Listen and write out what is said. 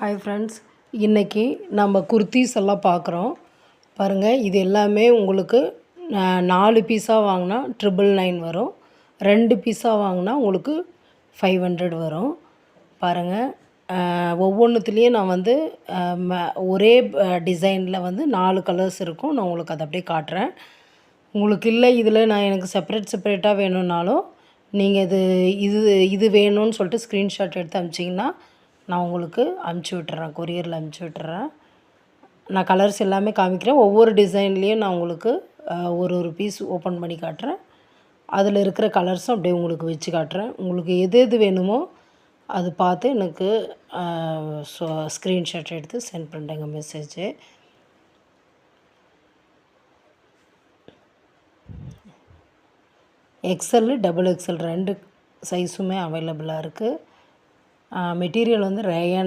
Hi friends, இன்றைக்கி நம்ம குர்தீஸ் எல்லாம் பார்க்குறோம் பாருங்கள். இது எல்லாமே உங்களுக்கு 4 பீஸாக வாங்கினா 999 வரும். 2 பீஸாக வாங்கினா உங்களுக்கு 500 வரும். பாருங்கள், ஒவ்வொன்றுத்துலேயும் நான் வந்து ஒரே டிசைனில் வந்து 4 கலர்ஸ் இருக்கும். நான் உங்களுக்கு அதை அப்படியே காட்டுறேன். உங்களுக்கு இல்லை இதில் நான் எனக்கு செப்பரேட்டாக வேணும்னாலும் நீங்கள் இது இது வேணும்னு சொல்லிட்டு ஸ்க்ரீன்ஷாட் எடுத்து அனுப்பிச்சிங்கன்னா நான் உங்களுக்கு அனுப்பிச்சி விட்டுறேன், கொரியரில் அனுப்பிச்சி விட்டுறேன். நான் கலர்ஸ் எல்லாமே காமிக்கிறேன். ஒவ்வொரு டிசைன்லேயும் நான் உங்களுக்கு ஒரு பீஸ் ஓப்பன் பண்ணி காட்டுறேன். அதில் இருக்கிற கலர்ஸும் அப்படியே உங்களுக்கு வச்சு காட்டுறேன். உங்களுக்கு எது வேணுமோ அது பார்த்து எனக்கு ஸ்க்ரீன்ஷாட் எடுத்து சென்ட் பண்ணுறேங்க மெசேஜு. எக்ஸ்எல், XXL 2 சைஸுமே அவைலபிளாக இருக்குது. மெட்டீரியல் வந்து ரேயான்